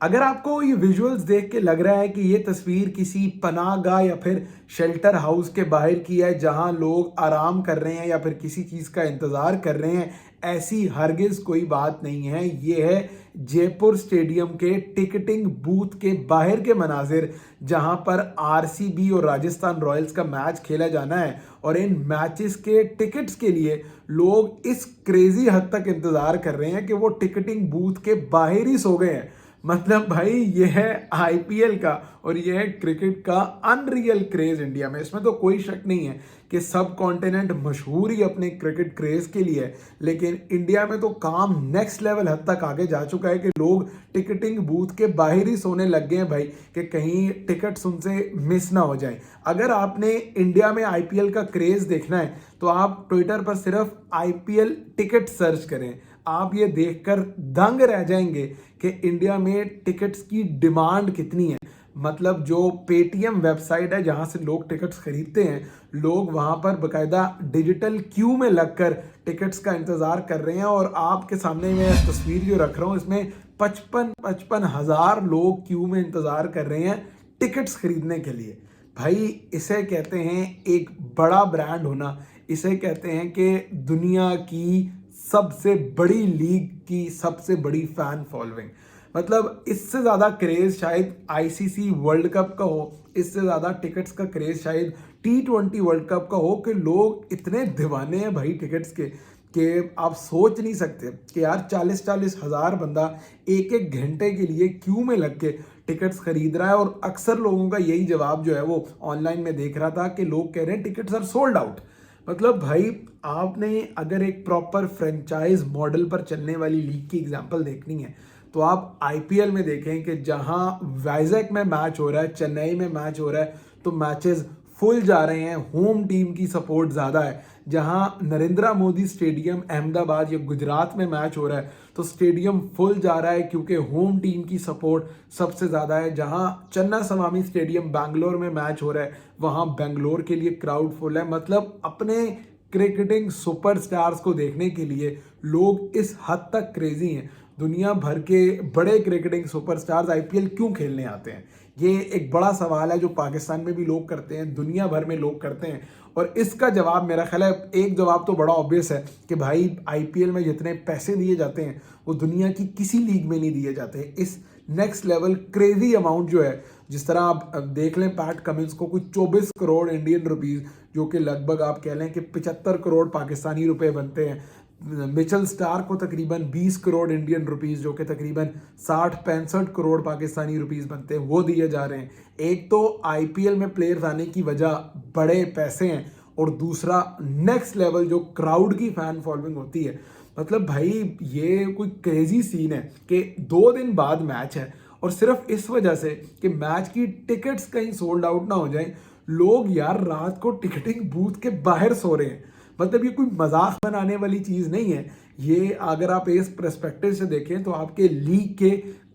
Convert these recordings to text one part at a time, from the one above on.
अगर आपको ये विजुअल्स देख के लग रहा है कि ये तस्वीर किसी पनाहगाह या फिर शेल्टर हाउस के बाहर की है जहां लोग आराम कर रहे हैं या फिर किसी चीज़ का इंतज़ार कर रहे हैं, ऐसी हरगिज़ कोई बात नहीं है। ये है जयपुर स्टेडियम के टिकटिंग बूथ के बाहर के मनाजिर, जहां पर आरसीबी और राजस्थान रॉयल्स का मैच खेला जाना है और इन मैचेस के टिकट्स के लिए लोग इस क्रेजी हद तक इंतज़ार कर रहे हैं कि वो टिकटिंग बूथ के बाहर ही सो गए हैं। मतलब भाई ये है आईपीएल का और ये है क्रिकेट का अनरियल क्रेज इंडिया में। इसमें तो कोई शक नहीं है कि सब कॉन्टिनेंट मशहूर ही अपने क्रिकेट क्रेज के लिए है, लेकिन इंडिया में तो काम नेक्स्ट लेवल हद तक आगे जा चुका है कि लोग टिकटिंग बूथ के बाहर ही सोने लग गए हैं भाई, कि कहीं टिकट्स उनसे मिस ना हो जाए। अगर आपने इंडिया में आईपीएल का क्रेज देखना है तो आप ट्विटर पर सिर्फ आईपीएल टिकट सर्च करें, आप ये देखकर दंग रह जाएंगे कि इंडिया में टिकट्स की डिमांड कितनी है। मतलब जो पेटीएम वेबसाइट है जहां से लोग टिकट्स खरीदते हैं, लोग वहां पर बकायदा डिजिटल क्यू में लगकर टिकट्स का इंतजार कर रहे हैं। और आपके सामने मैं तस्वीर जो रख रहा हूं इसमें 55 हजार लोग क्यू में इंतजार कर रहे हैं टिकट्स खरीदने के लिए। भाई इसे कहते हैं एक बड़ा ब्रांड होना, इसे कहते हैं कि दुनिया की सबसे बड़ी लीग की सबसे बड़ी फैन फॉलोइंग। मतलब इससे ज़्यादा क्रेज़ शायद आईसीसी वर्ल्ड कप का हो, इससे ज़्यादा टिकट्स का क्रेज़ शायद टी20 वर्ल्ड कप का हो, कि लोग इतने दीवाने हैं भाई टिकट्स के कि आप सोच नहीं सकते कि यार 40-40 हज़ार बंदा एक एक घंटे के लिए क्यू में लग के टिकट्स खरीद रहा है। और अक्सर लोगों का यही जवाब जो है वो ऑनलाइन में देख रहा था कि लोग कह रहे हैं टिकट्स आर सोल्ड आउट। मतलब भाई आपने अगर एक प्रॉपर फ्रेंचाइज मॉडल पर चलने वाली लीग की एग्जांपल देखनी है तो आप आईपीएल में देखें कि जहां वाइजैक में मैच हो रहा है, चेन्नई में मैच हो रहा है, तो मैचेस फुल जा रहे हैं, होम टीम की सपोर्ट ज़्यादा है। जहां नरेंद्र मोदी स्टेडियम अहमदाबाद या गुजरात में मैच हो रहा है तो स्टेडियम फुल जा रहा है क्योंकि होम टीम की सपोर्ट सबसे ज़्यादा है। जहां चन्नास्वामी स्टेडियम बैंगलोर में मैच हो रहा है वहां बेंगलोर के लिए क्राउड फुल है। मतलब अपने क्रिकेटिंग सुपरस्टार्स को देखने के लिए लोग इस हद तक क्रेजी हैं। दुनिया भर के बड़े क्रिकेटिंग सुपरस्टार्स आईपीएल क्यों खेलने आते हैं, ये एक बड़ा सवाल है जो पाकिस्तान में भी लोग करते हैं, दुनिया भर में लोग करते हैं। और इसका जवाब मेरा ख्याल है, एक जवाब तो बड़ा ऑब्वियस है कि भाई आईपीएल में जितने पैसे दिए जाते हैं वो दुनिया की किसी लीग में नहीं दिए जाते। इस नेक्स्ट लेवल क्रेजी अमाउंट जो है, जिस तरह आप देख लें पैट कमिंस को कुछ 24 करोड़ इंडियन रुपीस, जो कि लगभग आप कह लें कि 75 करोड़ पाकिस्तानी रुपए बनते हैं। मिचेल स्टार्क को तकरीबन 20 करोड़ इंडियन रुपीस, जो कि तकरीबन 60-65 करोड़ पाकिस्तानी रुपीस बनते हैं, वो दिए जा रहे हैं। एक तो आईपीएल में प्लेयर्स आने की वजह बड़े पैसे हैं और दूसरा नेक्स्ट लेवल जो क्राउड की फैन फॉलोइंग होती है। मतलब भाई ये कोई क्रेजी सीन है कि 2 दिन बाद मैच है और सिर्फ इस वजह से कि मैच की टिकट्स कहीं सोल्ड आउट ना हो जाए, लोग यार रात को टिकटिंग बूथ के बाहर सो रहे हैं। मतलब ये कोई मजाक बनाने वाली चीज़ नहीं है। ये अगर आप इस पर्सपेक्टिव से देखें तो आपके लीग के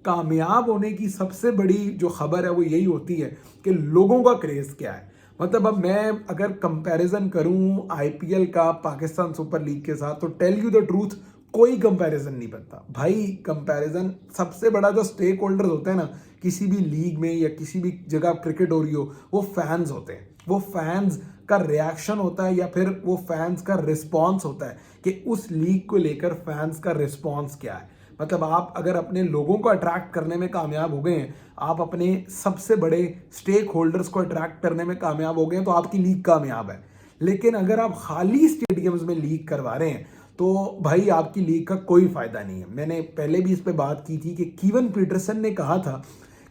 कामयाब होने की सबसे बड़ी जो खबर है वो यही होती है कि लोगों का क्रेज़ क्या है। मतलब अब मैं अगर कंपैरिजन करूं आईपीएल का पाकिस्तान सुपर लीग के साथ तो टेल यू द ट्रूथ कोई कंपैरिजन नहीं बनता भाई। कंपैरिजन सबसे बड़ा जो स्टेक होल्डर्स होते हैं ना किसी भी लीग में या किसी भी जगह क्रिकेट हो रही हो, वो फैंस होते हैं। वो फैंस का रिएक्शन होता है या फिर वो फैंस का रिस्पॉन्स होता है कि उस लीग को लेकर फैंस का रिस्पॉन्स क्या है। मतलब आप अगर अपने लोगों को अट्रैक्ट करने में कामयाब हो गए हैं, आप अपने सबसे बड़े स्टेक होल्डर्स को अट्रैक्ट करने में कामयाब हो गए हैं, तो आपकी लीग कामयाब है। लेकिन अगर आप खाली स्टेडियम्स में लीग करवा रहे हैं तो भाई आपकी लीग का कोई फायदा नहीं है। मैंने पहले भी इस पे बात की थी कि कीवन पीटरसन ने कहा था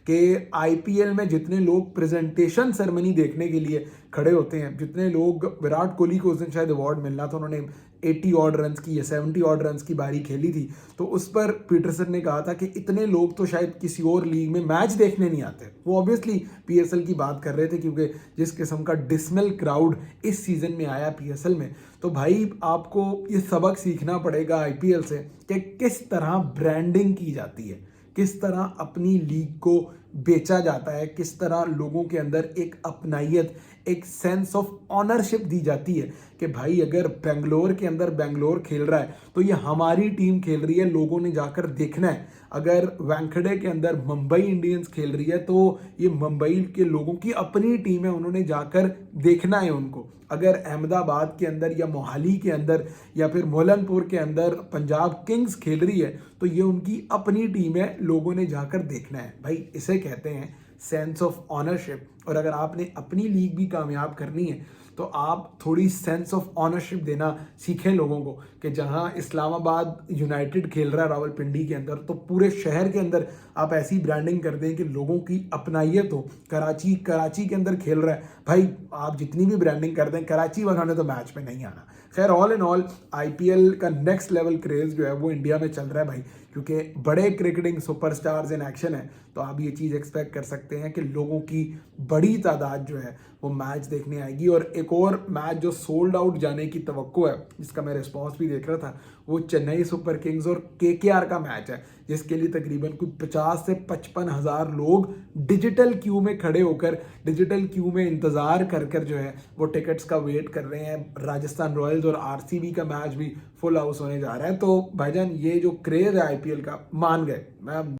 कि आईपीएल में जितने लोग प्रेजेंटेशन सेरेमनी देखने के लिए खड़े होते हैं, जितने लोग, विराट कोहली को उस दिन शायद अवार्ड मिलना था, उन्होंने 80 ऑड रन की या 70 ऑड रन की बारी खेली थी, तो उस पर पीटरसन ने कहा था कि इतने लोग तो शायद किसी और लीग में मैच देखने नहीं आते। वो ऑब्वियसली पीएसएल की बात कर रहे थे क्योंकि जिस किस्म का डिसमल क्राउड इस सीजन में आया पीएसएल में, तो भाई आपको ये सबक सीखना पड़ेगा आईपीएल से कि किस तरह ब्रांडिंग की जाती है, किस तरह अपनी लीग को बेचा जाता है, किस तरह लोगों के अंदर एक अपनाइयत, एक सेंस ऑफ ऑनरशिप दी जाती है कि भाई अगर बेंगलोर के अंदर बेंगलोर खेल रहा है तो ये हमारी टीम खेल रही है, लोगों ने जाकर देखना है। अगर वानखेड़े के अंदर मुंबई इंडियंस खेल रही है तो ये मुंबई के लोगों की अपनी टीम है, उन्होंने जाकर देखना है उनको। अगर अहमदाबाद के अंदर या मोहाली के अंदर या फिर मोहलनपुर के अंदर पंजाब किंग्स खेल रही है तो ये उनकी अपनी टीम है, लोगों ने जाकर देखना है। भाई इसे कहते हैं सेंस ऑफ ऑनरशिप। और अगर आपने अपनी लीग भी कामयाब करनी है तो आप थोड़ी सेंस ऑफ ऑनरशिप देना सीखें लोगों को, कि जहां इस्लामाबाद यूनाइटेड खेल रहा है रावलपिंडी के अंदर, तो पूरे शहर के अंदर आप ऐसी ब्रांडिंग कर दें कि लोगों की अपनाइयत हो। कराची के अंदर खेल रहा है, भाई आप जितनी भी ब्रांडिंग कर दें, कराची वालों ने तो मैच में नहीं आना। खैर ऑल इन ऑल आईपीएल का नेक्स्ट लेवल क्रेज जो है वो इंडिया में चल रहा है भाई, क्योंकि बड़े क्रिकेटिंग सुपरस्टार्स इन एक्शन है। तो आप ये चीज़ एक्सपेक्ट कर सकते हैं कि लोगों की बड़ी तादाद जो है वो मैच देखने आएगी। और एक और मैच जो सोल्ड आउट जाने की तवक्को है, जिसका मैं रिस्पॉन्स भी देख रहा था, वो चेन्नई सुपर किंग्स और केकेआर का मैच है, जिसके लिए तकरीबन कुछ 50 से 55 हज़ार लोग डिजिटल क्यू में खड़े होकर, डिजिटल क्यू में इंतज़ार कर कर जो है वो टिकट्स का वेट कर रहे हैं। राजस्थान रॉयल्स और आरसीबी का मैच भी फुल हाउस होने जा रहा है। तो भाईजान ये जो क्रेज है आईपीएल का, मान गए। मैं